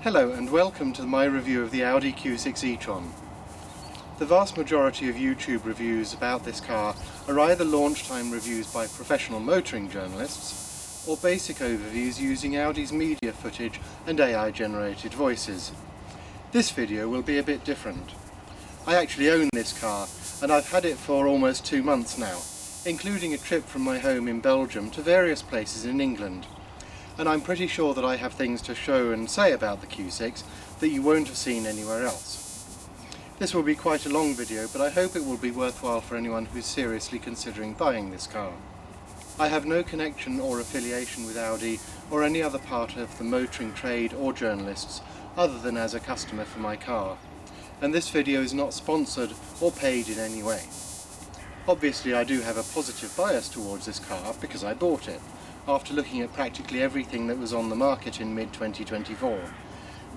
Hello and welcome to my review of the Audi Q6 e-tron. The vast majority of YouTube reviews about this car are either launch time reviews by professional motoring journalists or basic overviews using Audi's media footage and AI generated voices. This video will be a bit different. I actually own this car and I've had it for almost 2 months now, including a trip from my home in Belgium to various places in England. And I'm pretty sure that I have things to show and say about the Q6 that you won't have seen anywhere else. This will be quite a long video, but I hope it will be worthwhile for anyone who's seriously considering buying this car. I have no connection or affiliation with Audi or any other part of the motoring trade or journalists other than as a customer for my car, and this video is not sponsored or paid in any way. Obviously I do have a positive bias towards this car because I bought it after looking at practically everything that was on the market in mid-2024,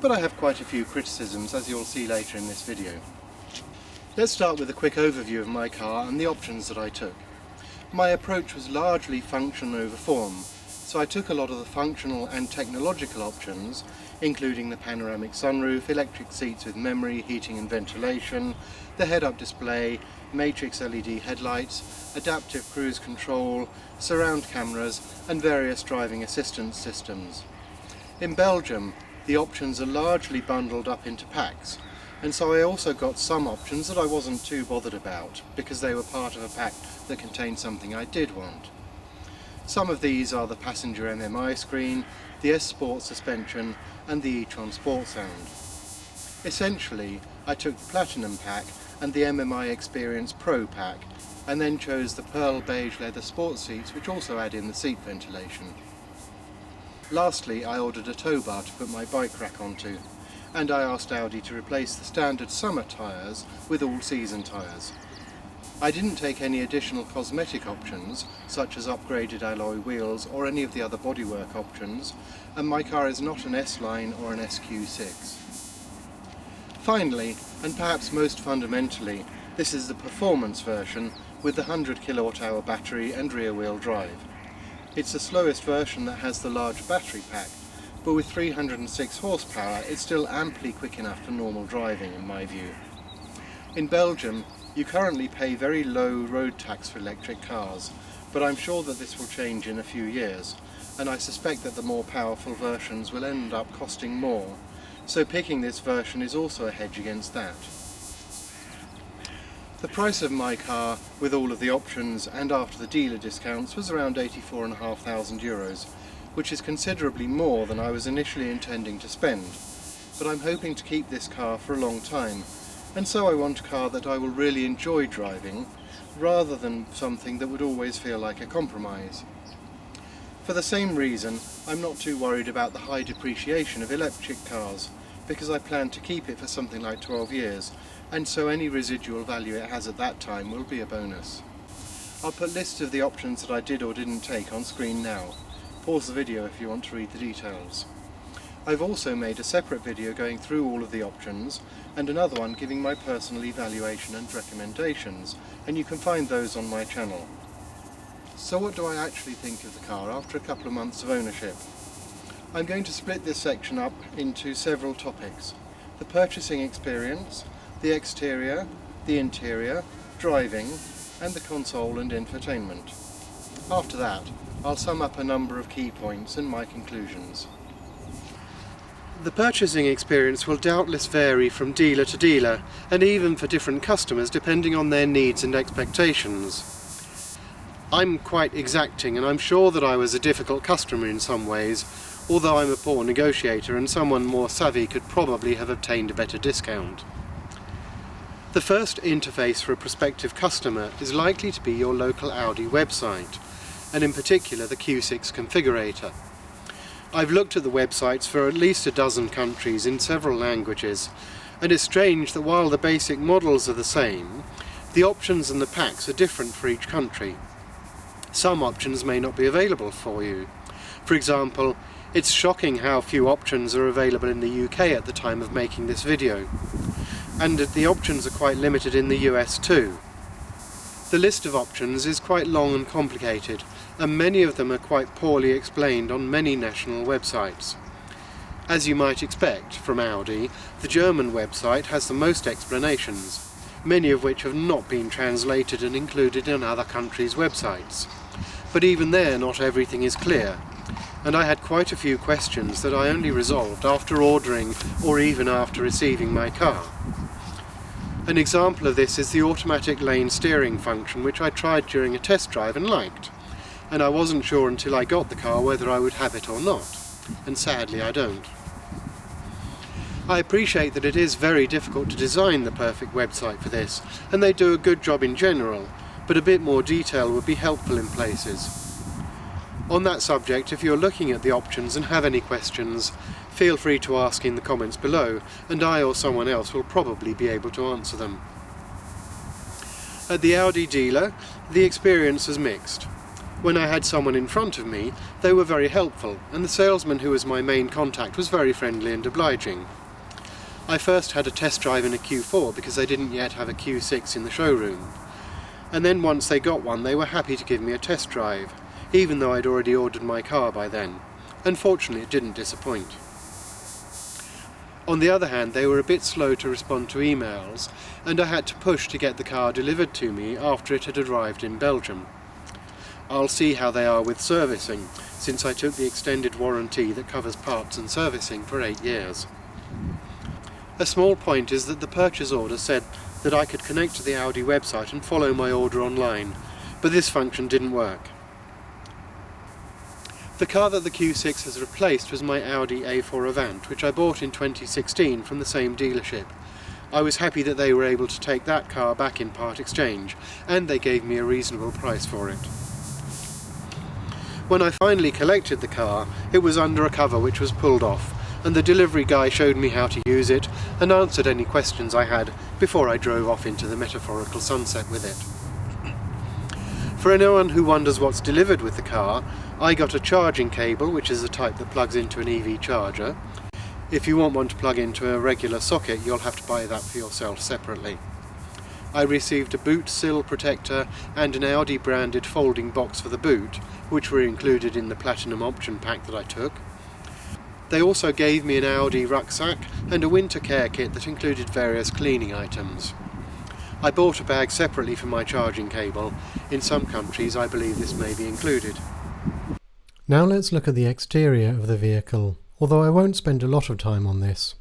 but I have quite a few criticisms, as you'll see later in this video. Let's start with a quick overview of my car and the options that I took. My approach was largely function over form, so I took a lot of the functional and technological options, including the panoramic sunroof, electric seats with memory, heating and ventilation, the head-up display, matrix LED headlights, adaptive cruise control, surround cameras and various driving assistance systems. In Belgium, the options are largely bundled up into packs, and so I also got some options that I wasn't too bothered about because they were part of a pack that contained something I did want. Some of these are the passenger MMI screen, the S-Sport suspension and the e-tron Sport sound. Essentially, I took the Platinum pack and the MMI Experience Pro pack, and then chose the pearl beige leather sports seats, which also add in the seat ventilation. Lastly, I ordered a tow bar to put my bike rack onto, and I asked Audi to replace the standard summer tyres with all-season tyres. I didn't take any additional cosmetic options, such as upgraded alloy wheels or any of the other bodywork options, and my car is not an S-Line or an SQ6. Finally, and perhaps most fundamentally, this is the performance version with the 100 kWh battery and rear-wheel drive. It's the slowest version that has the large battery pack, but with 306 horsepower it's still amply quick enough for normal driving in my view. In Belgium, you currently pay very low road tax for electric cars, but I'm sure that this will change in a few years, and I suspect that the more powerful versions will end up costing more, so picking this version is also a hedge against that. The price of my car, with all of the options and after the dealer discounts, was around €84,500, which is considerably more than I was initially intending to spend, but I'm hoping to keep this car for a long time, and so I want a car that I will really enjoy driving, rather than something that would always feel like a compromise. For the same reason, I'm not too worried about the high depreciation of electric cars, because I plan to keep it for something like 12 years, and so any residual value it has at that time will be a bonus. I'll put lists of the options that I did or didn't take on screen now. Pause the video if you want to read the details. I've also made a separate video going through all of the options, and another one giving my personal evaluation and recommendations, and you can find those on my channel. So what do I actually think of the car after a couple of months of ownership? I'm going to split this section up into several topics: the purchasing experience, the exterior, the interior, driving, and the console and infotainment. After that, I'll sum up a number of key points and my conclusions. The purchasing experience will doubtless vary from dealer to dealer, and even for different customers depending on their needs and expectations. I'm quite exacting, and I'm sure that I was a difficult customer in some ways, although I'm a poor negotiator and someone more savvy could probably have obtained a better discount. The first interface for a prospective customer is likely to be your local Audi website, and in particular the Q6 configurator. I've looked at the websites for at least a dozen countries in several languages, and it's strange that while the basic models are the same, the options and the packs are different for each country. Some options may not be available for you. For example, it's shocking how few options are available in the UK at the time of making this video, and the options are quite limited in the US too. The list of options is quite long and complicated, and many of them are quite poorly explained on many national websites. As you might expect from Audi, the German website has the most explanations, many of which have not been translated and included in other countries' websites. But even there, not everything is clear, and I had quite a few questions that I only resolved after ordering or even after receiving my car. An example of this is the automatic lane steering function, which I tried during a test drive and liked, and I wasn't sure until I got the car whether I would have it or not, and sadly I don't. I appreciate that it is very difficult to design the perfect website for this, and they do a good job in general, but a bit more detail would be helpful in places. On that subject, if you're looking at the options and have any questions, feel free to ask in the comments below, and I or someone else will probably be able to answer them. At the Audi dealer, the experience was mixed. When I had someone in front of me, they were very helpful, and the salesman who was my main contact was very friendly and obliging. I first had a test drive in a Q4 because they didn't yet have a Q6 in the showroom. And then once they got one, they were happy to give me a test drive, even though I'd already ordered my car by then. Unfortunately, it didn't disappoint. On the other hand, they were a bit slow to respond to emails, and I had to push to get the car delivered to me after it had arrived in Belgium. I'll see how they are with servicing, since I took the extended warranty that covers parts and servicing for 8 years. A small point is that the purchase order said that I could connect to the Audi website and follow my order online, but this function didn't work. The car that the Q6 has replaced was my Audi A4 Avant, which I bought in 2016 from the same dealership. I was happy that they were able to take that car back in part exchange, and they gave me a reasonable price for it. When I finally collected the car, it was under a cover which was pulled off, and the delivery guy showed me how to use it and answered any questions I had before I drove off into the metaphorical sunset with it. For anyone who wonders what's delivered with the car, I got a charging cable, which is the type that plugs into an EV charger. If you want one to plug into a regular socket, you'll have to buy that for yourself separately. I received a boot sill protector and an Audi branded folding box for the boot, which were included in the Platinum option pack that I took. They also gave me an Audi rucksack and a winter care kit that included various cleaning items. I bought a bag separately for my charging cable. In some countries I believe this may be included. Now let's look at the exterior of the vehicle, although I won't spend a lot of time on this.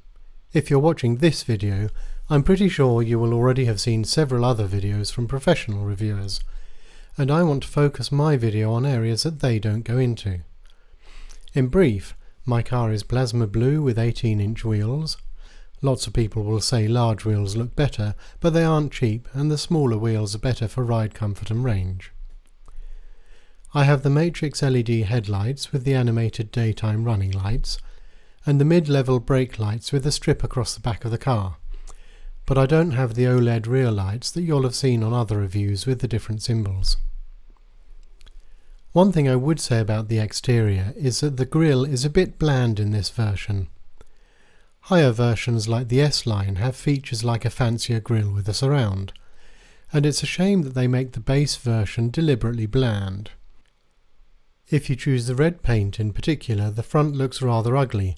If you're watching this video, I'm pretty sure you will already have seen several other videos from professional reviewers, and I want to focus my video on areas that they don't go into. In brief, my car is plasma blue with 18-inch wheels. Lots of people will say large wheels look better, but they aren't cheap, and the smaller wheels are better for ride comfort and range. I have the matrix LED headlights with the animated daytime running lights, and the mid-level brake lights with a strip across the back of the car. But I don't have the OLED rear lights that you'll have seen on other reviews with the different symbols. One thing I would say about the exterior is that the grille is a bit bland in this version. Higher versions like the S-Line have features like a fancier grille with a surround, and it's a shame that they make the base version deliberately bland. If you choose the red paint in particular, the front looks rather ugly,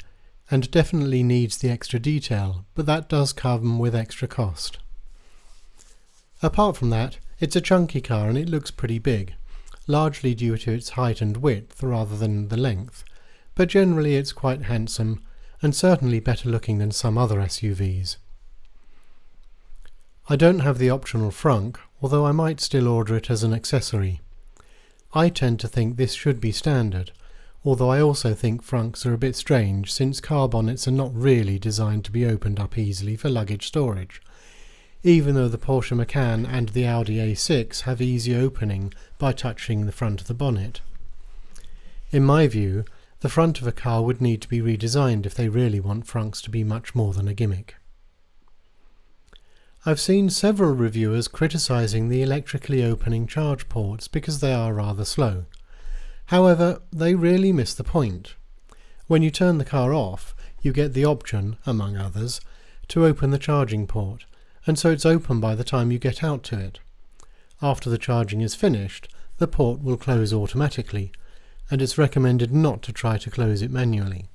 and definitely needs the extra detail, but that does come with extra cost. Apart from that, it's a chunky car and it looks pretty big, largely due to its height and width rather than the length, but generally it's quite handsome and certainly better looking than some other SUVs. I don't have the optional frunk, although I might still order it as an accessory. I tend to think this should be standard, although I also think frunks are a bit strange since car bonnets are not really designed to be opened up easily for luggage storage, even though the Porsche Macan and the Audi A6 have easy opening by touching the front of the bonnet. In my view, the front of a car would need to be redesigned if they really want frunks to be much more than a gimmick. I've seen several reviewers criticising the electrically opening charge ports because they are rather slow. However, they really miss the point. When you turn the car off, you get the option, among others, to open the charging port, and so it's open by the time you get out to it. After the charging is finished, the port will close automatically, and it's recommended not to try to close it manually.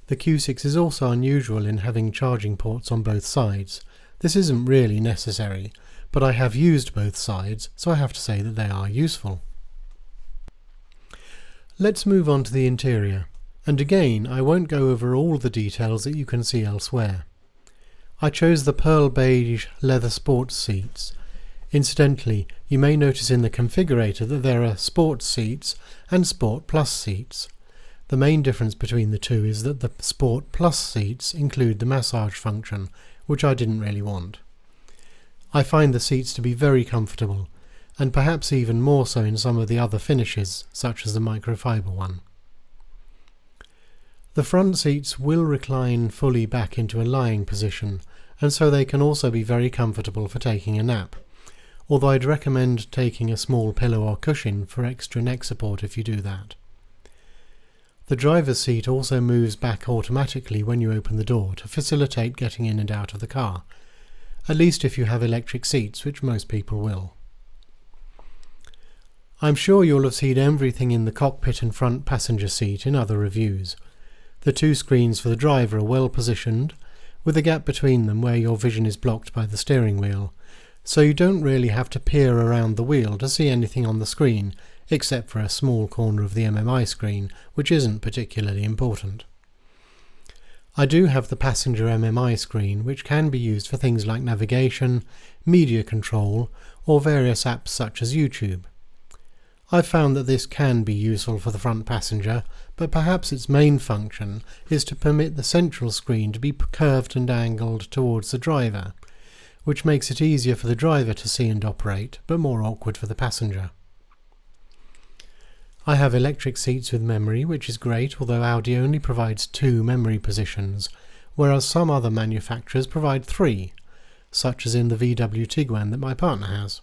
The Q6 is also unusual in having charging ports on both sides. This isn't really necessary, but I have used both sides, so I have to say that they are useful. Let's move on to the interior, and again I won't go over all the details that you can see elsewhere. I chose the pearl beige leather sports seats. Incidentally, you may notice in the configurator that there are sports seats and sport plus seats. The main difference between the two is that the sport plus seats include the massage function, which I didn't really want. I find the seats to be very comfortable, and perhaps even more so in some of the other finishes, such as the microfiber one. The front seats will recline fully back into a lying position, and so they can also be very comfortable for taking a nap, although I'd recommend taking a small pillow or cushion for extra neck support if you do that. The driver's seat also moves back automatically when you open the door to facilitate getting in and out of the car, at least if you have electric seats, which most people will. I'm sure you'll have seen everything in the cockpit and front passenger seat in other reviews. The two screens for the driver are well positioned, with a gap between them where your vision is blocked by the steering wheel, so you don't really have to peer around the wheel to see anything on the screen, except for a small corner of the MMI screen, which isn't particularly important. I do have the passenger MMI screen, which can be used for things like navigation, media control, or various apps such as YouTube. I've found that this can be useful for the front passenger, but perhaps its main function is to permit the central screen to be curved and angled towards the driver, which makes it easier for the driver to see and operate, but more awkward for the passenger. I have electric seats with memory, which is great, although Audi only provides 2 memory positions, whereas some other manufacturers provide 3, such as in the VW Tiguan that my partner has.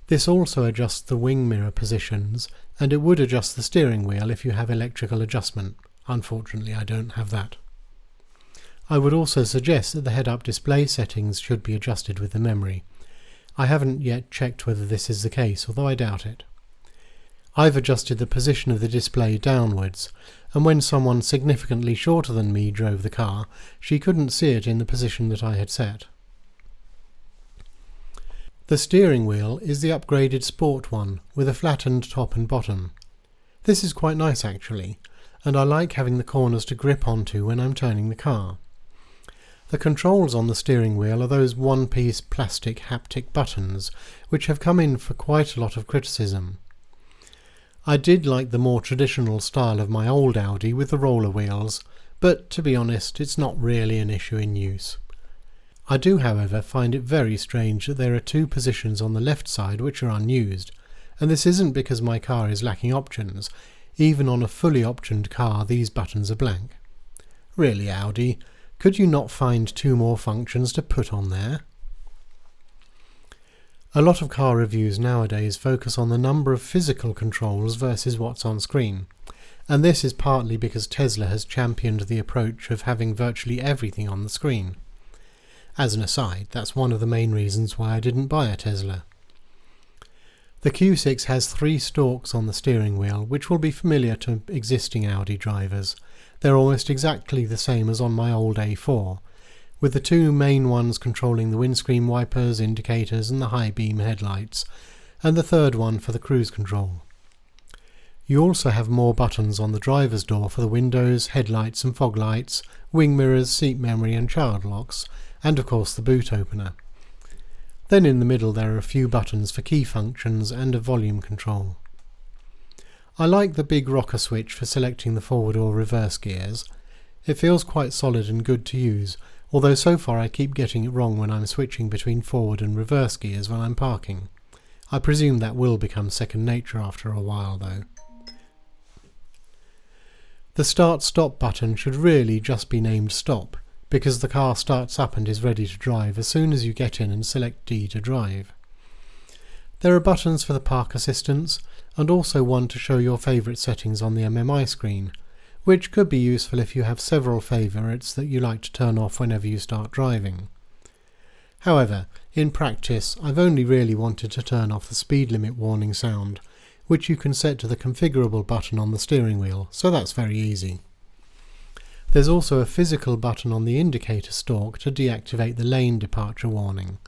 This also adjusts the wing mirror positions, and it would adjust the steering wheel if you have electrical adjustment. Unfortunately, I don't have that. I would also suggest that the head-up display settings should be adjusted with the memory. I haven't yet checked whether this is the case, although I doubt it. I've adjusted the position of the display downwards, and when someone significantly shorter than me drove the car, she couldn't see it in the position that I had set. The steering wheel is the upgraded Sport one, with a flattened top and bottom. This is quite nice actually, and I like having the corners to grip onto when I'm turning the car. The controls on the steering wheel are those one-piece plastic haptic buttons, which have come in for quite a lot of criticism. I did like the more traditional style of my old Audi with the roller wheels, but to be honest, it's not really an issue in use. I do, however, find it very strange that there are 2 positions on the left side which are unused, and this isn't because my car is lacking options. Even on a fully optioned car, these buttons are blank. Really, Audi, could you not find 2 more functions to put on there? A lot of car reviews nowadays focus on the number of physical controls versus what's on screen, and this is partly because Tesla has championed the approach of having virtually everything on the screen. As an aside, that's one of the main reasons why I didn't buy a Tesla. The Q6 has 3 stalks on the steering wheel, which will be familiar to existing Audi drivers. They're almost exactly the same as on my old A4, with the 2 main ones controlling the windscreen wipers, indicators and the high beam headlights, and the third one for the cruise control. You also have more buttons on the driver's door for the windows, headlights and fog lights, wing mirrors, seat memory and child locks, and of course the boot opener. Then in the middle there are a few buttons for key functions and a volume control. I like the big rocker switch for selecting the forward or reverse gears. It feels quite solid and good to use, although so far I keep getting it wrong when I'm switching between forward and reverse gears when I'm parking. I presume that will become second nature after a while though. The start-stop button should really just be named stop, because the car starts up and is ready to drive as soon as you get in and select D to drive. There are buttons for the park assistance, and also one to show your favourite settings on the MMI screen, which could be useful if you have several favourites that you like to turn off whenever you start driving. However, in practice I've only really wanted to turn off the speed limit warning sound, which you can set to the configurable button on the steering wheel, so that's very easy. There's also a physical button on the indicator stalk to deactivate the lane departure warning.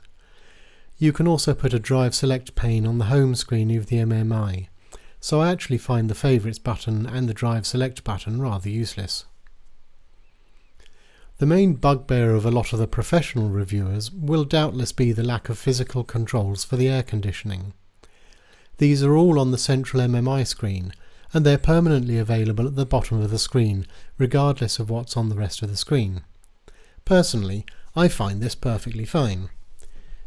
You can also put a drive select pane on the home screen of the MMI, so I actually find the favourites button and the drive select button rather useless. The main bugbear of a lot of the professional reviewers will doubtless be the lack of physical controls for the air conditioning. These are all on the central MMI screen, and they're permanently available at the bottom of the screen, regardless of what's on the rest of the screen. Personally, I find this perfectly fine.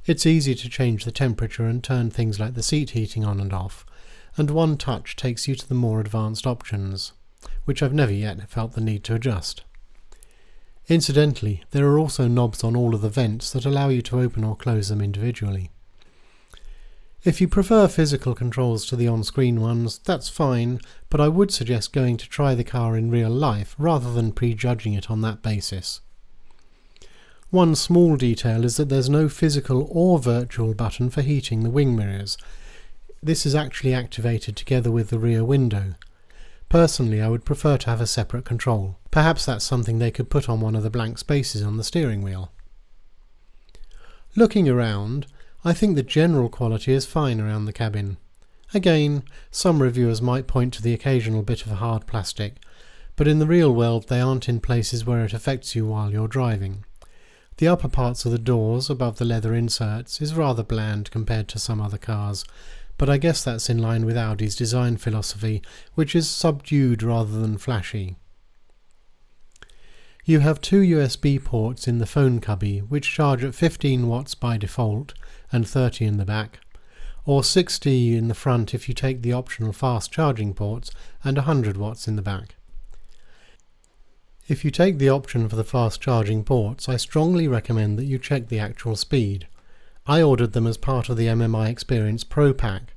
It's easy to change the temperature and turn things like the seat heating on and off, and one touch takes you to the more advanced options, which I've never yet felt the need to adjust. Incidentally, there are also knobs on all of the vents that allow you to open or close them individually. If you prefer physical controls to the on-screen ones, that's fine, but I would suggest going to try the car in real life rather than prejudging it on that basis. One small detail is that there's no physical or virtual button for heating the wing mirrors. This is actually activated together with the rear window. Personally, I would prefer to have a separate control. Perhaps that's something they could put on one of the blank spaces on the steering wheel. Looking around, I think the general quality is fine around the cabin. Again, some reviewers might point to the occasional bit of hard plastic, but in the real world they aren't in places where it affects you while you're driving. The upper parts of the doors, above the leather inserts, is rather bland compared to some other cars, but I guess that's in line with Audi's design philosophy, which is subdued rather than flashy. You have two USB ports in the phone cubby, which charge at 15 watts by default and 30 in the back, or 60 in the front if you take the optional fast charging ports, and 100 watts in the back. If you take the option for the fast charging ports, I strongly recommend that you check the actual speed. I ordered them as part of the MMI Experience Pro Pack,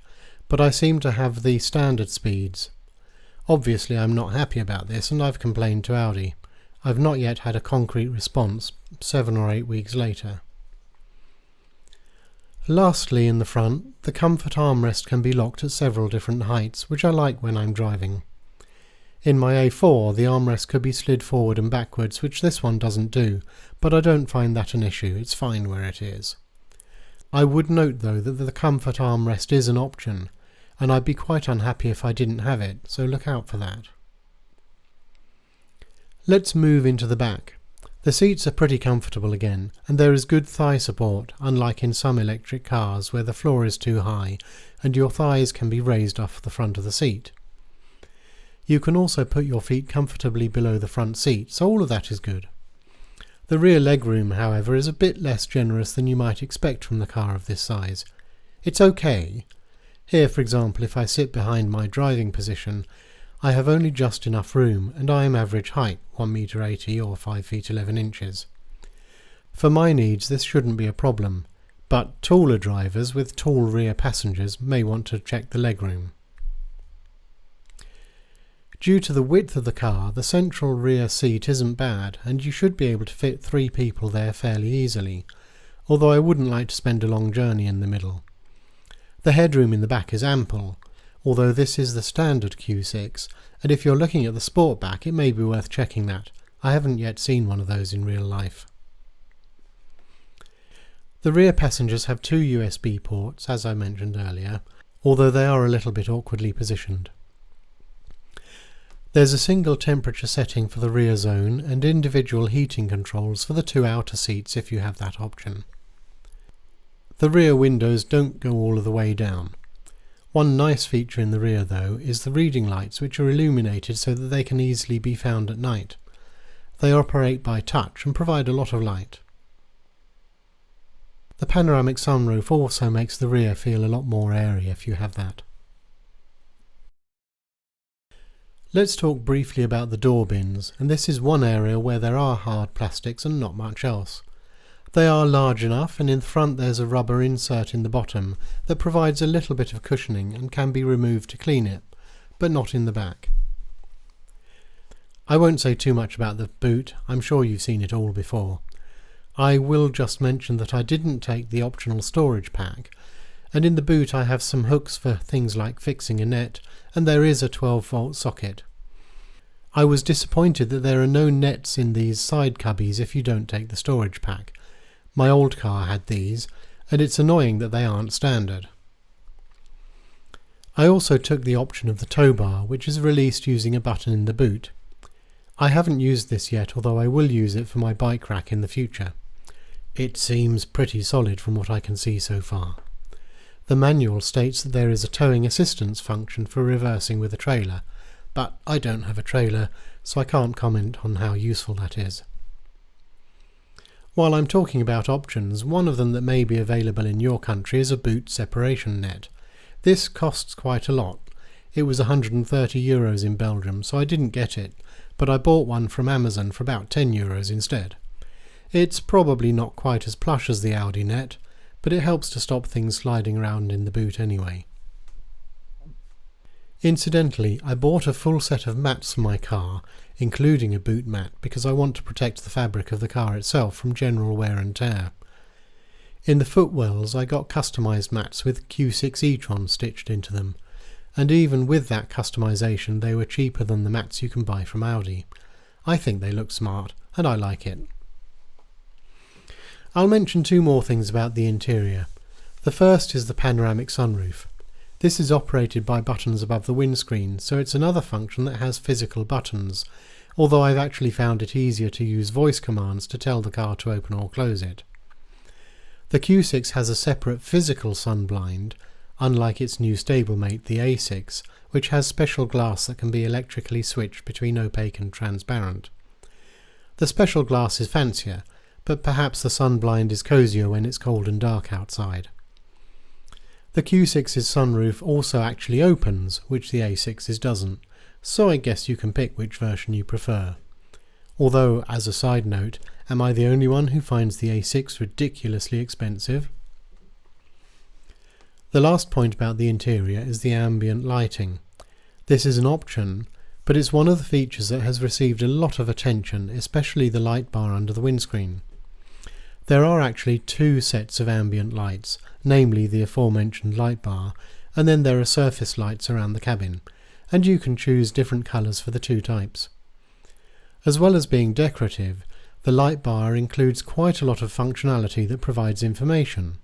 but I seem to have the standard speeds. Obviously I'm not happy about this and I've complained to Audi. I've not yet had a concrete response 7 or 8 weeks later. Lastly, in the front, the comfort armrest can be locked at several different heights, which I like when I'm driving. In my A4, the armrest could be slid forward and backwards, which this one doesn't do, but I don't find that an issue, it's fine where it is. I would note though that the comfort armrest is an option, and I'd be quite unhappy if I didn't have it, so look out for that. Let's move into the back. The seats are pretty comfortable again, and there is good thigh support, unlike in some electric cars where the floor is too high and your thighs can be raised off the front of the seat. You can also put your feet comfortably below the front seat, so all of that is good. The rear legroom, however, is a bit less generous than you might expect from the car of this size. It's okay. Here, for example, if I sit behind my driving position, I have only just enough room, and I am average height, 1.80 m or 5 feet 11 inches. For my needs this shouldn't be a problem, but taller drivers with tall rear passengers may want to check the legroom. Due to the width of the car, the central rear seat isn't bad, and you should be able to fit 3 people there fairly easily, although I wouldn't like to spend a long journey in the middle. The headroom in the back is ample, although this is the standard Q6, and if you're looking at the Sportback it may be worth checking that. I haven't yet seen one of those in real life. The rear passengers have 2 USB ports, as I mentioned earlier, although they are a little bit awkwardly positioned. There's a single temperature setting for the rear zone and individual heating controls for the 2 outer seats if you have that option. The rear windows don't go all of the way down. One nice feature in the rear though is the reading lights, which are illuminated so that they can easily be found at night. They operate by touch and provide a lot of light. The panoramic sunroof also makes the rear feel a lot more airy if you have that. Let's talk briefly about the door bins, and this is one area where there are hard plastics and not much else. They are large enough, and in front there's a rubber insert in the bottom that provides a little bit of cushioning and can be removed to clean it, but not in the back. I won't say too much about the boot, I'm sure you've seen it all before. I will just mention that I didn't take the optional storage pack, and in the boot I have some hooks for things like fixing a net, and there is a 12-volt socket. I was disappointed that there are no nets in these side cubbies if you don't take the storage pack. My old car had these, and it's annoying that they aren't standard. I also took the option of the tow bar, which is released using a button in the boot. I haven't used this yet, although I will use it for my bike rack in the future. It seems pretty solid from what I can see so far. The manual states that there is a towing assistance function for reversing with a trailer, but I don't have a trailer, so I can't comment on how useful that is. While I'm talking about options, one of them that may be available in your country is a boot separation net. This costs quite a lot. It was €130 in Belgium, so I didn't get it, but I bought one from Amazon for about €10 instead. It's probably not quite as plush as the Audi net, but it helps to stop things sliding around in the boot anyway. Incidentally, I bought a full set of mats for my car, including a boot mat, because I want to protect the fabric of the car itself from general wear and tear. In the footwells I got customised mats with Q6 e-tron stitched into them, and even with that customisation they were cheaper than the mats you can buy from Audi. I think they look smart, and I like it. I'll mention two more things about the interior. The first is the panoramic sunroof. This is operated by buttons above the windscreen, so it's another function that has physical buttons, although I've actually found it easier to use voice commands to tell the car to open or close it. The Q6 has a separate physical sun blind, unlike its new stablemate the A6, which has special glass that can be electrically switched between opaque and transparent. The special glass is fancier, but perhaps the sun blind is cosier when it's cold and dark outside. The Q6's sunroof also actually opens, which the A6's doesn't, so I guess you can pick which version you prefer. Although, as a side note, am I the only one who finds the A6 ridiculously expensive? The last point about the interior is the ambient lighting. This is an option, but it's one of the features that has received a lot of attention, especially the light bar under the windscreen. There are actually two sets of ambient lights, namely the aforementioned light bar, and then there are surface lights around the cabin, and you can choose different colours for the two types. As well as being decorative, the light bar includes quite a lot of functionality that provides information.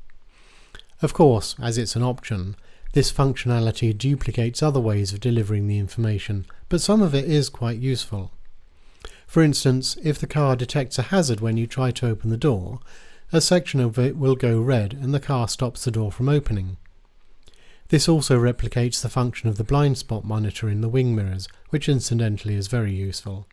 Of course, as it's an option, this functionality duplicates other ways of delivering the information, but some of it is quite useful. For instance, if the car detects a hazard when you try to open the door, a section of it will go red and the car stops the door from opening. This also replicates the function of the blind spot monitor in the wing mirrors, which incidentally is very useful.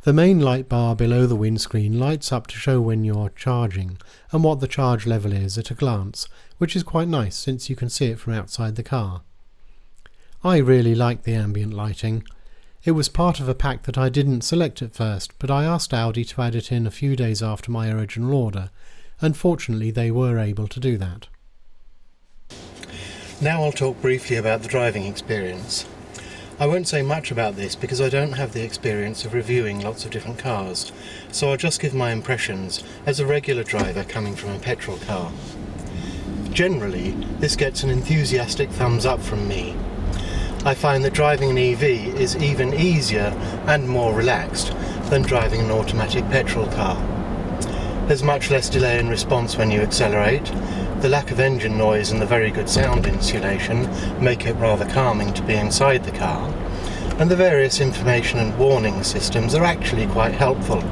The main light bar below the windscreen lights up to show when you're charging and what the charge level is at a glance, which is quite nice since you can see it from outside the car. I really like the ambient lighting. It was part of a pack that I didn't select at first, but I asked Audi to add it in a few days after my original order, and fortunately they were able to do that. Now I'll talk briefly about the driving experience. I won't say much about this because I don't have the experience of reviewing lots of different cars, so I'll just give my impressions as a regular driver coming from a petrol car. Generally, this gets an enthusiastic thumbs up from me. I find that driving an EV is even easier and more relaxed than driving an automatic petrol car. There's much less delay in response when you accelerate. The lack of engine noise and the very good sound insulation make it rather calming to be inside the car, and the various information and warning systems are actually quite helpful.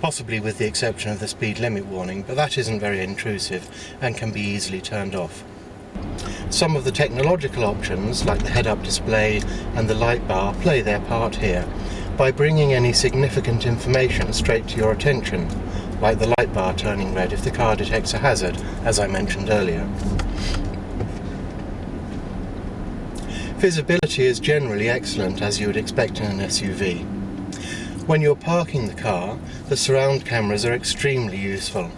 Possibly with the exception of the speed limit warning, but that isn't very intrusive and can be easily turned off. Some of the technological options, like the head-up display and the light bar, play their part here by bringing any significant information straight to your attention, like the light bar turning red if the car detects a hazard, as I mentioned earlier. Visibility is generally excellent, as you would expect in an SUV. When you're parking the car, the surround cameras are extremely useful.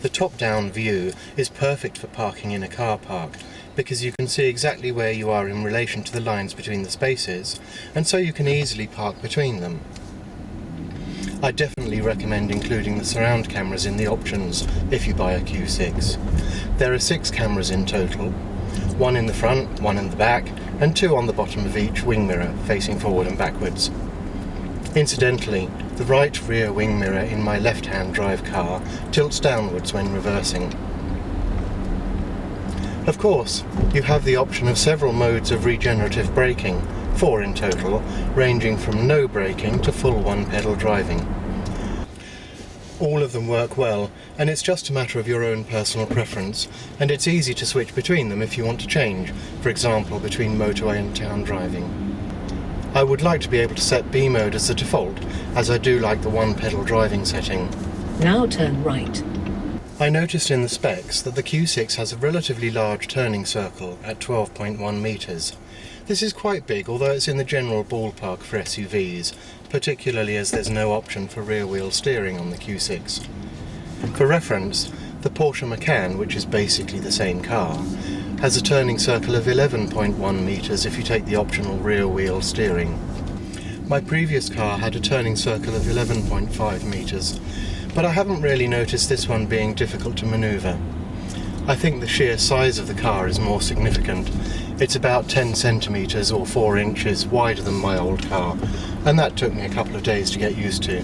The top-down view is perfect for parking in a car park, because you can see exactly where you are in relation to the lines between the spaces, and so you can easily park between them. I definitely recommend including the surround cameras in the options if you buy a Q6. There are 6 cameras in total, one in the front, one in the back, and 2 on the bottom of each wing mirror, facing forward and backwards. Incidentally, the right rear wing mirror in my left-hand drive car tilts downwards when reversing. Of course, you have the option of several modes of regenerative braking, 4 in total, ranging from no braking to full one-pedal driving. All of them work well, and it's just a matter of your own personal preference, and it's easy to switch between them if you want to change, for example between motorway and town driving. I would like to be able to set B mode as the default, as I do like the one-pedal driving setting. Now turn right. I noticed in the specs that the Q6 has a relatively large turning circle at 12.1 metres. This is quite big, although it's in the general ballpark for SUVs, particularly as there's no option for rear-wheel steering on the Q6. For reference, the Porsche Macan, which is basically the same car, has a turning circle of 11.1 metres if you take the optional rear-wheel steering. My previous car had a turning circle of 11.5 metres, but I haven't really noticed this one being difficult to manoeuvre. I think the sheer size of the car is more significant. It's about 10 centimetres or 4 inches wider than my old car, and that took me a couple of days to get used to.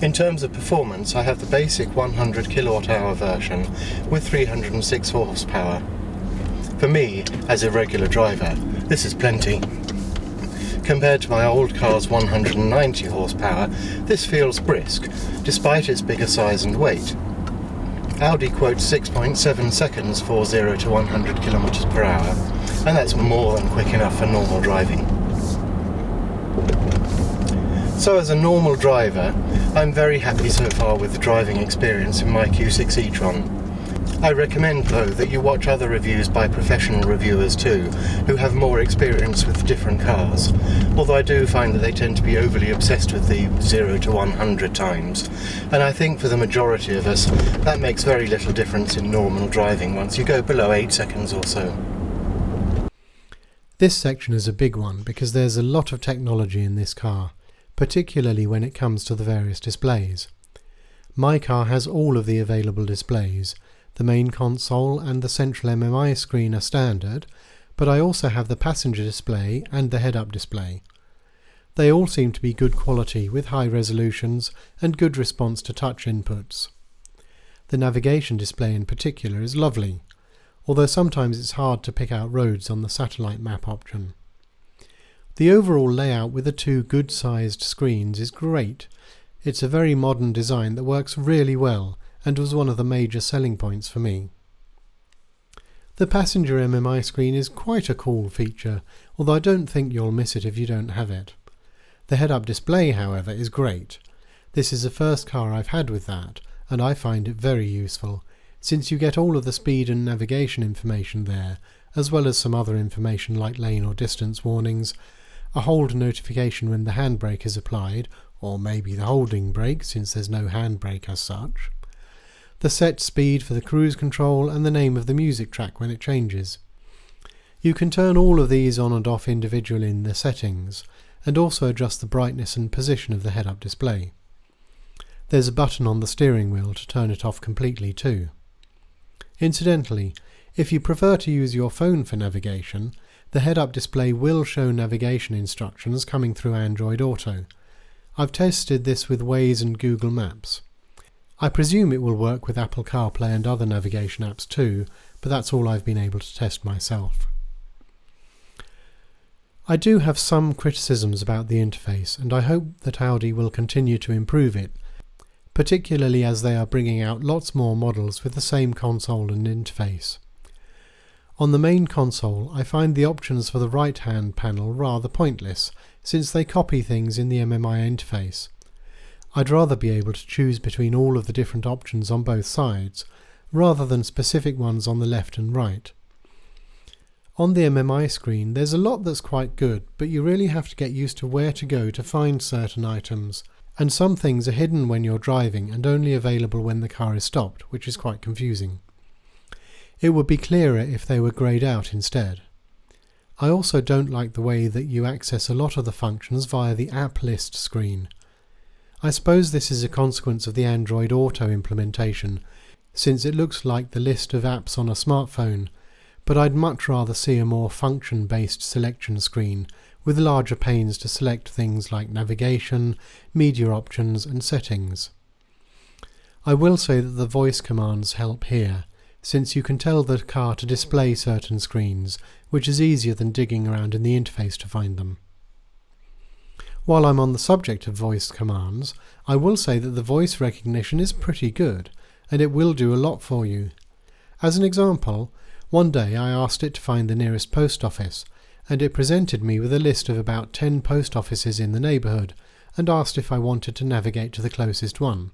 In terms of performance, I have the basic 100 kWh version with 306 horsepower. For me, as a regular driver, this is plenty. Compared to my old car's 190 horsepower, this feels brisk, despite its bigger size and weight. Audi quotes 6.7 seconds for 0 to 100 km per hour, and that's more than quick enough for normal driving. So as a normal driver, I'm very happy so far with the driving experience in my Q6 e-tron. I recommend though that you watch other reviews by professional reviewers too, who have more experience with different cars, although I do find that they tend to be overly obsessed with the 0 to 100 times, and I think for the majority of us that makes very little difference in normal driving once you go below 8 seconds or so. This section is a big one because there's a lot of technology in this car, particularly when it comes to the various displays. My car has all of the available displays. The main console and the central MMI screen are standard, but I also have the passenger display and the head-up display. They all seem to be good quality with high resolutions and good response to touch inputs. The navigation display in particular is lovely, although sometimes it's hard to pick out roads on the satellite map option. The overall layout with the 2 good-sized screens is great. It's a very modern design that works really well and was one of the major selling points for me. The passenger MMI screen is quite a cool feature, although I don't think you'll miss it if you don't have it. The head-up display, however, is great. This is the first car I've had with that, and I find it very useful, since you get all of the speed and navigation information there, as well as some other information like lane or distance warnings, a hold notification when the handbrake is applied, or maybe the holding brake since there's no handbrake as such, the set speed for the cruise control and the name of the music track when it changes. You can turn all of these on and off individually in the settings, and also adjust the brightness and position of the head-up display. There's a button on the steering wheel to turn it off completely too. Incidentally, if you prefer to use your phone for navigation, the head-up display will show navigation instructions coming through Android Auto. I've tested this with Waze and Google Maps. I presume it will work with Apple CarPlay and other navigation apps too, but that's all I've been able to test myself. I do have some criticisms about the interface, and I hope that Audi will continue to improve it, particularly as they are bringing out lots more models with the same console and interface. On the main console, I find the options for the right-hand panel rather pointless, since they copy things in the MMI interface. I'd rather be able to choose between all of the different options on both sides, rather than specific ones on the left and right. On the MMI screen, there's a lot that's quite good, but you really have to get used to where to go to find certain items, and some things are hidden when you're driving and only available when the car is stopped, which is quite confusing. It would be clearer if they were greyed out instead. I also don't like the way that you access a lot of the functions via the app list screen. I suppose this is a consequence of the Android Auto implementation, since it looks like the list of apps on a smartphone, but I'd much rather see a more function-based selection screen with larger panes to select things like navigation, media options and settings. I will say that the voice commands help here, since you can tell the car to display certain screens, which is easier than digging around in the interface to find them. While I'm on the subject of voice commands, I will say that the voice recognition is pretty good, and it will do a lot for you. As an example, one day I asked it to find the nearest post office, and it presented me with a list of about 10 post offices in the neighbourhood, and asked if I wanted to navigate to the closest one.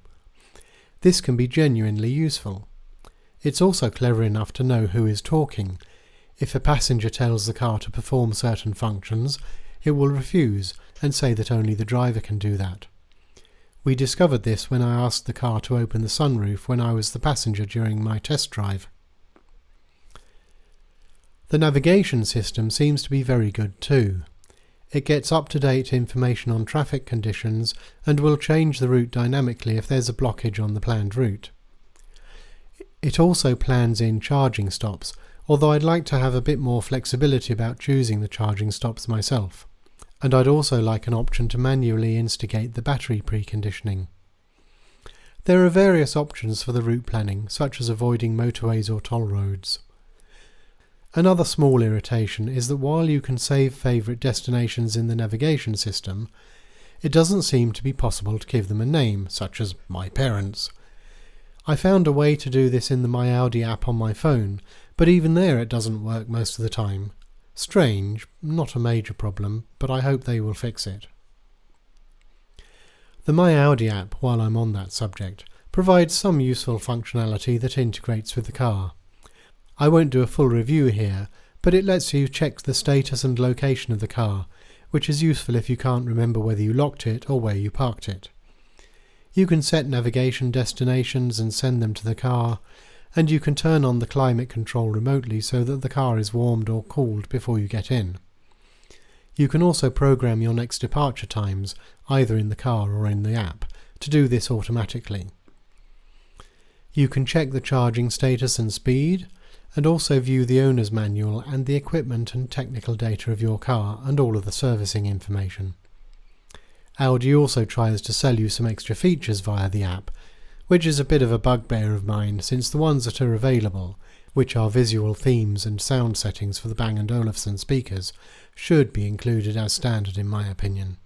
This can be genuinely useful. It's also clever enough to know who is talking. If a passenger tells the car to perform certain functions, it will refuse and say that only the driver can do that. We discovered this when I asked the car to open the sunroof when I was the passenger during my test drive. The navigation system seems to be very good too. It gets up-to-date information on traffic conditions and will change the route dynamically if there's a blockage on the planned route. It also plans in charging stops, although I'd like to have a bit more flexibility about choosing the charging stops myself. And I'd also like an option to manually instigate the battery preconditioning. There are various options for the route planning, such as avoiding motorways or toll roads. Another small irritation is that while you can save favourite destinations in the navigation system, it doesn't seem to be possible to give them a name, such as my parents. I found a way to do this in the My Audi app on my phone, but even there it doesn't work most of the time. Strange, not a major problem, but I hope they will fix it. The My Audi app, while I'm on that subject, provides some useful functionality that integrates with the car. I won't do a full review here, but it lets you check the status and location of the car, which is useful if you can't remember whether you locked it or where you parked it. You can set navigation destinations and send them to the car, and you can turn on the climate control remotely so that the car is warmed or cooled before you get in. You can also program your next departure times, either in the car or in the app, to do this automatically. You can check the charging status and speed, and also view the owner's manual and the equipment and technical data of your car and all of the servicing information. Audi also tries to sell you some extra features via the app, which is a bit of a bugbear of mine since the ones that are available, which are visual themes and sound settings for the Bang & Olufsen speakers, should be included as standard in my opinion.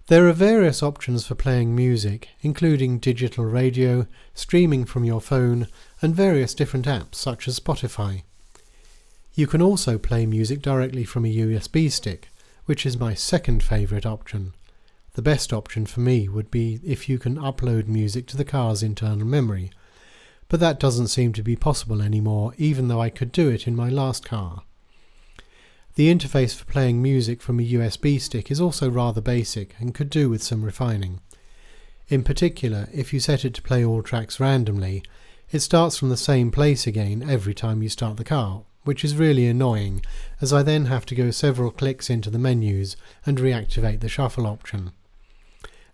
There are various options for playing music, including digital radio, streaming from your phone, and various different apps such as Spotify. You can also play music directly from a USB stick, which is my second favourite option. The best option for me would be if you can upload music to the car's internal memory, but that doesn't seem to be possible anymore, even though I could do it in my last car. The interface for playing music from a USB stick is also rather basic and could do with some refining. In particular, if you set it to play all tracks randomly, it starts from the same place again every time you start the car, which is really annoying, as I then have to go several clicks into the menus and reactivate the shuffle option.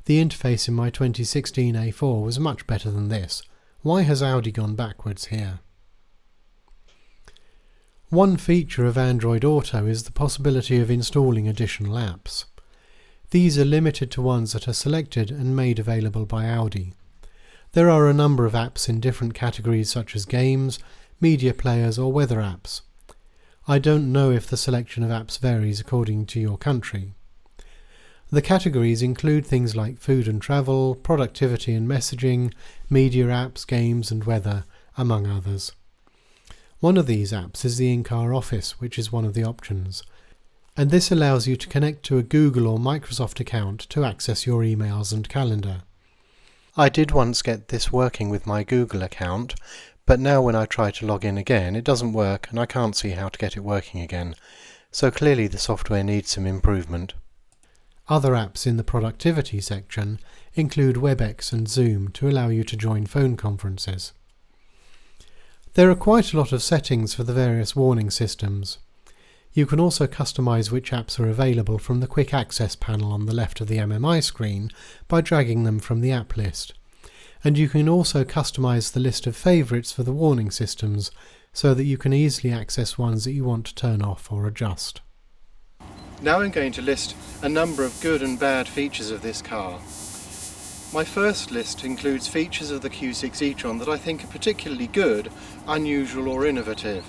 The interface in my 2016 A4 was much better than this. Why has Audi gone backwards here? One feature of Android Auto is the possibility of installing additional apps. These are limited to ones that are selected and made available by Audi. There are a number of apps in different categories such as games, media players or weather apps. I don't know if the selection of apps varies according to your country. The categories include things like food and travel, productivity and messaging, media apps, games and weather, among others. One of these apps is the in-car office, which is one of the options, and this allows you to connect to a Google or Microsoft account to access your emails and calendar. I did once get this working with my Google account, but now when I try to log in again it doesn't work and I can't see how to get it working again, so clearly the software needs some improvement. Other apps in the productivity section include WebEx and Zoom to allow you to join phone conferences. There are quite a lot of settings for the various warning systems. You can also customize which apps are available from the quick access panel on the left of the MMI screen by dragging them from the app list. and you can also customize the list of favourites for the warning systems so that you can easily access ones that you want to turn off or adjust. Now I'm going to list a number of good and bad features of this car. My first list includes features of the Q6 e-tron that I think are particularly good, unusual or innovative.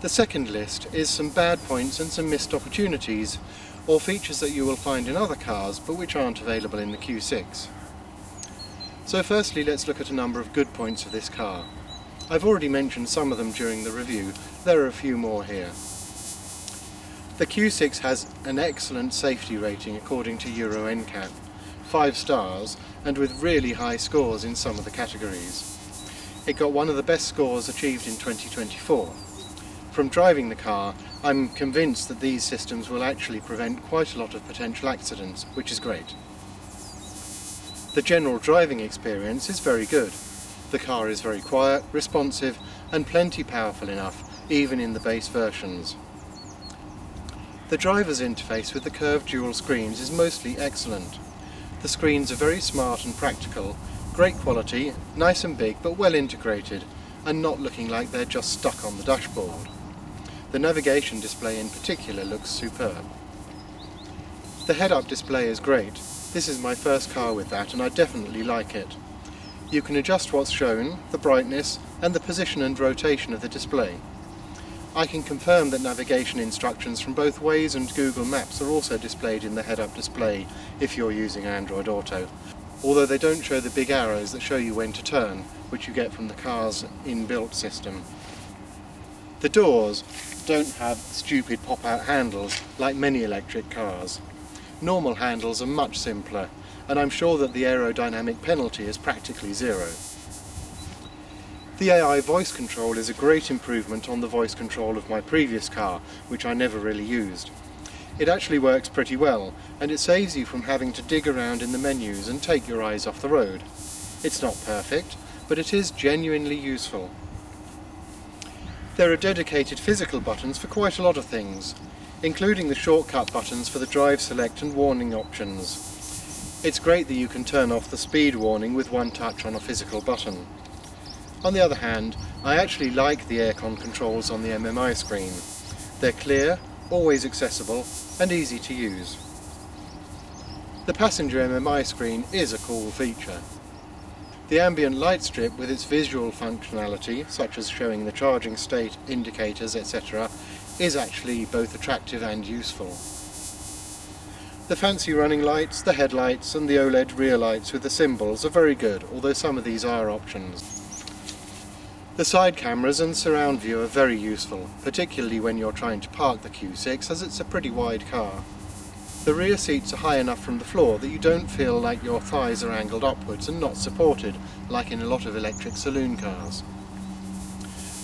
The second list is some bad points and some missed opportunities, or features that you will find in other cars but which aren't available in the Q6. So firstly, let's look at a number of good points of this car. I've already mentioned some of them during the review. There are a few more here. The Q6 has an excellent safety rating according to Euro NCAP, 5 stars, and with really high scores in some of the categories. It got one of the best scores achieved in 2024. From driving the car, I'm convinced that these systems will actually prevent quite a lot of potential accidents, which is great. The general driving experience is very good. The car is very quiet, responsive, and plenty powerful enough, even in the base versions. The driver's interface with the curved dual screens is mostly excellent. The screens are very smart and practical, great quality, nice and big but well integrated, and not looking like they're just stuck on the dashboard. The navigation display in particular looks superb. The head-up display is great. This is my first car with that and I definitely like it. You can adjust what's shown, the brightness, and the position and rotation of the display. I can confirm that navigation instructions from both Waze and Google Maps are also displayed in the head-up display if you're using Android Auto, although they don't show the big arrows that show you when to turn, which you get from the car's inbuilt system. The doors don't have stupid pop-out handles like many electric cars. Normal handles are much simpler, and I'm sure that the aerodynamic penalty is practically zero. The AI voice control is a great improvement on the voice control of my previous car, which I never really used. It actually works pretty well, and it saves you from having to dig around in the menus and take your eyes off the road. It's not perfect, but it is genuinely useful. There are dedicated physical buttons for quite a lot of things, including the shortcut buttons for the drive select and warning options. It's great that you can turn off the speed warning with one touch on a physical button. On the other hand, I actually like the aircon controls on the MMI screen. They're clear, always accessible, and easy to use. The passenger MMI screen is a cool feature. The ambient light strip with its visual functionality, such as showing the charging state, indicators, etc., is actually both attractive and useful. The fancy running lights, the headlights, and the OLED rear lights with the symbols are very good, although some of these are options. The side cameras and surround view are very useful, particularly when you're trying to park the Q6, as it's a pretty wide car. The rear seats are high enough from the floor that you don't feel like your thighs are angled upwards and not supported, like in a lot of electric saloon cars.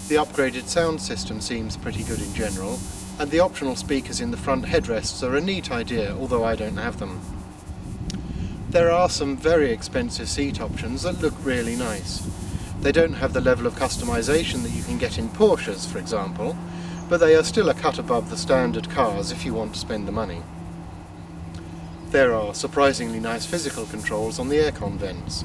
The upgraded sound system seems pretty good in general, and the optional speakers in the front headrests are a neat idea, although I don't have them. There are some very expensive seat options that look really nice. They don't have the level of customization that you can get in Porsches, for example, but they are still a cut above the standard cars if you want to spend the money. There are surprisingly nice physical controls on the aircon vents.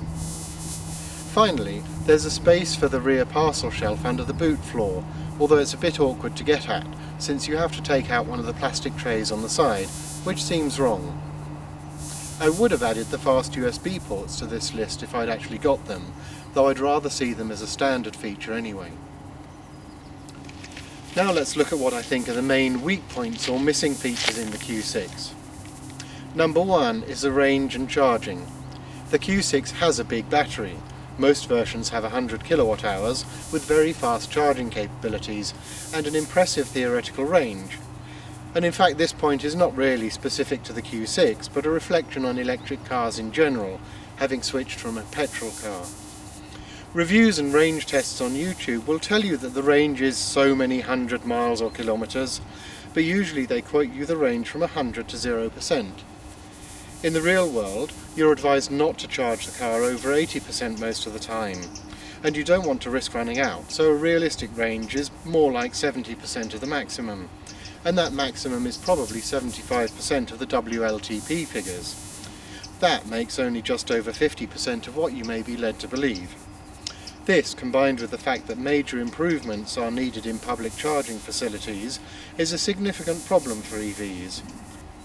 Finally, there's a space for the rear parcel shelf under the boot floor, although it's a bit awkward to get at, since you have to take out one of the plastic trays on the side, which seems wrong. I would have added the fast USB ports to this list if I'd actually got them, though I'd rather see them as a standard feature anyway. Now let's look at what I think are the main weak points or missing features in the Q6. Number 1 is the range and charging. The Q6 has a big battery. Most versions have 100 kilowatt hours with very fast charging capabilities and an impressive theoretical range. And in fact this point is not really specific to the Q6 but a reflection on electric cars in general, having switched from a petrol car. Reviews and range tests on YouTube will tell you that the range is so many 100 miles or kilometres, but usually they quote you the range from 100 to 0%. In the real world, you're advised not to charge the car over 80% most of the time, and you don't want to risk running out, so a realistic range is more like 70% of the maximum, and that maximum is probably 75% of the WLTP figures. That makes only just over 50% of what you may be led to believe. This, combined with the fact that major improvements are needed in public charging facilities, is a significant problem for EVs.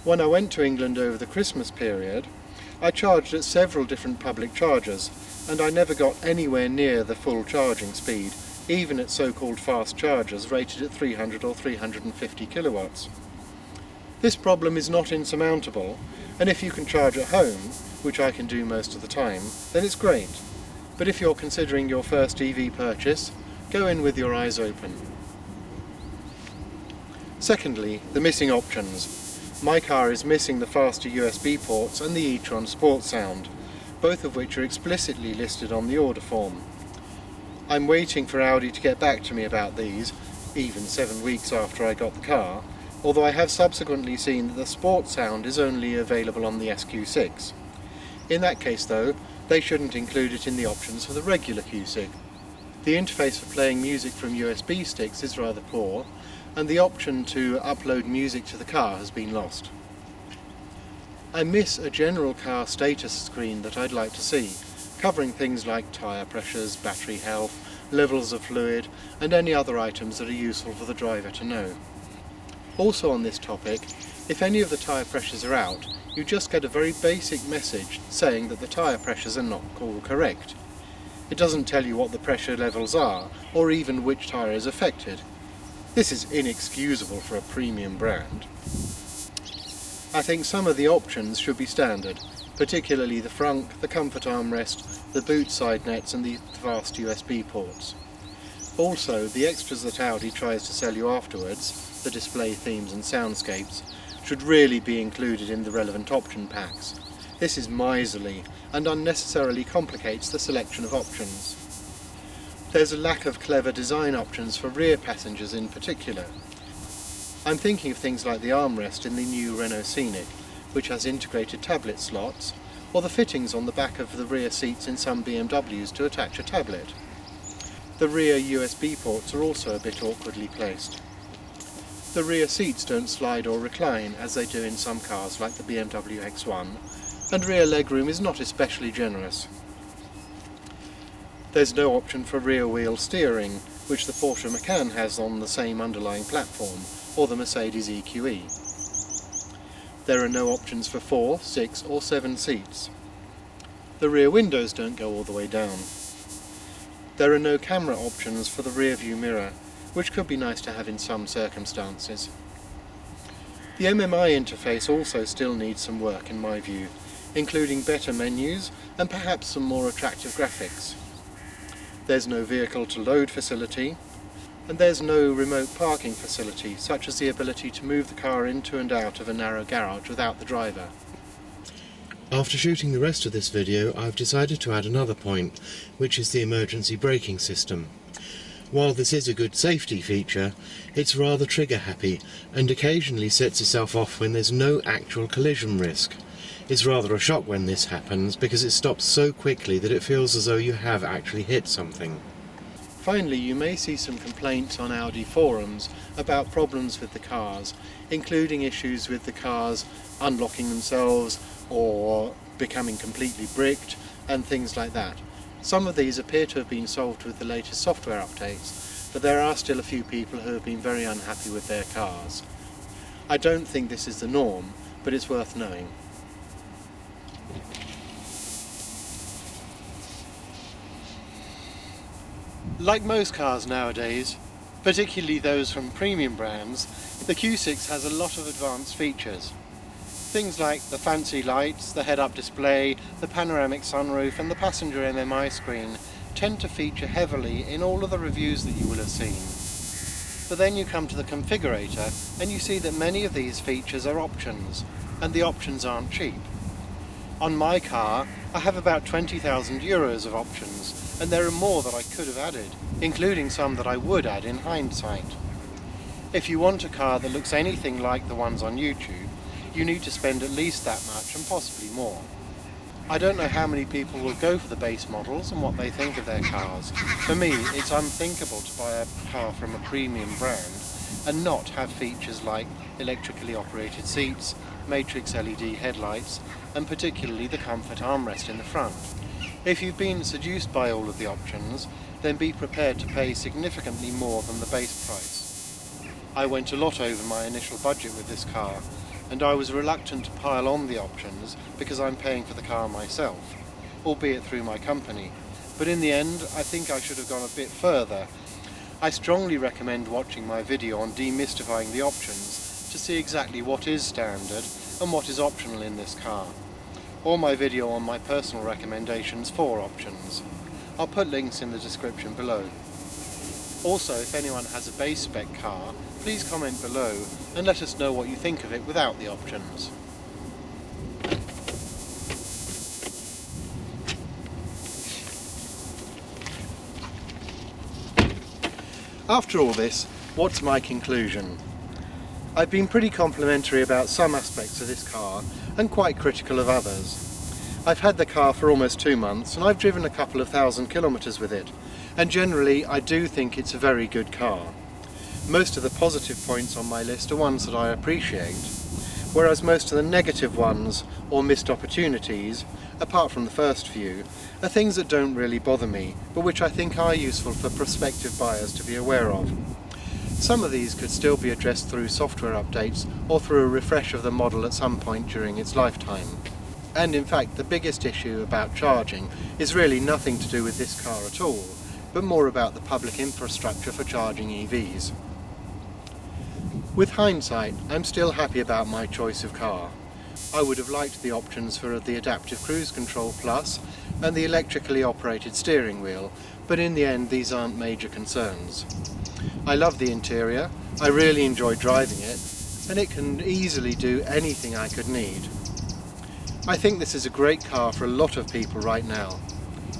When I went to England over the Christmas period, I charged at several different public chargers, and I never got anywhere near the full charging speed, even at so-called fast chargers rated at 300 or 350 kilowatts. This problem is not insurmountable, and if you can charge at home, which I can do most of the time, then it's great. But if you're considering your first EV purchase, go in with your eyes open. Secondly, the missing options. My car is missing the faster USB ports and the e-tron Sport sound, both of which are explicitly listed on the order form. I'm waiting for Audi to get back to me about these, even 7 weeks after I got the car, although I have subsequently seen that the Sport sound is only available on the Q6. In that case though, they shouldn't include it in the options for the regular Q6. The interface for playing music from USB sticks is rather poor, and the option to upload music to the car has been lost. I miss a general car status screen that I'd like to see, covering things like tyre pressures, battery health, levels of fluid, and any other items that are useful for the driver to know. Also on this topic, if any of the tyre pressures are out, you just get a very basic message saying that the tyre pressures are not all correct. It doesn't tell you what the pressure levels are, or even which tyre is affected. This is inexcusable for a premium brand. I think some of the options should be standard, particularly the frunk, the comfort armrest, the boot side nets and the fast USB ports. Also, the extras that Audi tries to sell you afterwards, the display themes and soundscapes, should really be included in the relevant option packs. This is miserly and unnecessarily complicates the selection of options. There's a lack of clever design options for rear passengers in particular. I'm thinking of things like the armrest in the new Renault Scenic, which has integrated tablet slots, or the fittings on the back of the rear seats in some BMWs to attach a tablet. The rear USB ports are also a bit awkwardly placed. The rear seats don't slide or recline as they do in some cars like the BMW X1, and rear legroom is not especially generous. There's no option for rear wheel steering, which the Porsche Macan has on the same underlying platform, or the Mercedes EQE. There are no options for 4, 6 or 7 seats. The rear windows don't go all the way down. There are no camera options for the rear view mirror, which could be nice to have in some circumstances. The MMI interface also still needs some work in my view, including better menus and perhaps some more attractive graphics. There's no vehicle to load facility, and there's no remote parking facility, such as the ability to move the car into and out of a narrow garage without the driver. After shooting the rest of this video, I've decided to add another point, which is the emergency braking system. While this is a good safety feature, it's rather trigger happy and occasionally sets itself off when there's no actual collision risk. It's rather a shock when this happens because it stops so quickly that it feels as though you have actually hit something. Finally, you may see some complaints on Audi forums about problems with the cars, including issues with the cars unlocking themselves or becoming completely bricked and things like that. Some of these appear to have been solved with the latest software updates, but there are still a few people who have been very unhappy with their cars. I don't think this is the norm, but it's worth knowing. Like most cars nowadays, particularly those from premium brands, the Q6 has a lot of advanced features. Things like the fancy lights, the head-up display, the panoramic sunroof and the passenger MMI screen tend to feature heavily in all of the reviews that you will have seen. But then you come to the configurator and you see that many of these features are options, and the options aren't cheap. On my car, I have about 20,000 euros of options, and there are more that I could have added, including some that I would add in hindsight. If you want a car that looks anything like the ones on YouTube, you need to spend at least that much and possibly more. I don't know how many people will go for the base models and what they think of their cars. For me, it's unthinkable to buy a car from a premium brand and not have features like electrically operated seats, matrix LED headlights, and particularly the comfort armrest in the front. If you've been seduced by all of the options, then be prepared to pay significantly more than the base price. I went a lot over my initial budget with this car, and I was reluctant to pile on the options because I'm paying for the car myself, albeit through my company. But in the end, I think I should have gone a bit further. I strongly recommend watching my video on demystifying the options to see exactly what is standard and what is optional in this car, or my video on my personal recommendations for options. I'll put links in the description below. Also, if anyone has a base spec car, please comment below and let us know what you think of it without the options. After all this, what's my conclusion? I've been pretty complimentary about some aspects of this car and quite critical of others. I've had the car for almost 2 months and I've driven a couple of thousand kilometres with it, and generally I do think it's a very good car. Most of the positive points on my list are ones that I appreciate, whereas most of the negative ones or missed opportunities, apart from the first few, are things that don't really bother me, but which I think are useful for prospective buyers to be aware of. Some of these could still be addressed through software updates or through a refresh of the model at some point during its lifetime. And in fact, the biggest issue about charging is really nothing to do with this car at all, but more about the public infrastructure for charging EVs. With hindsight, I'm still happy about my choice of car. I would have liked the options for the Adaptive Cruise Control Plus and the electrically operated steering wheel, but in the end these aren't major concerns. I love the interior, I really enjoy driving it, and it can easily do anything I could need. I think this is a great car for a lot of people right now.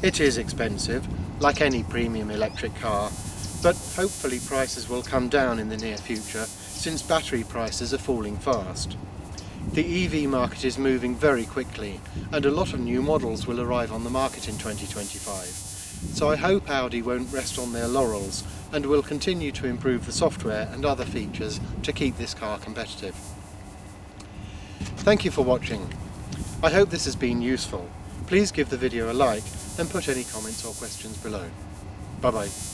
It is expensive, like any premium electric car, but hopefully prices will come down in the near future since battery prices are falling fast. The EV market is moving very quickly, and a lot of new models will arrive on the market in 2025. So I hope Audi won't rest on their laurels and will continue to improve the software and other features to keep this car competitive. Thank you for watching. I hope this has been useful. Please give the video a like and put any comments or questions below. Bye bye.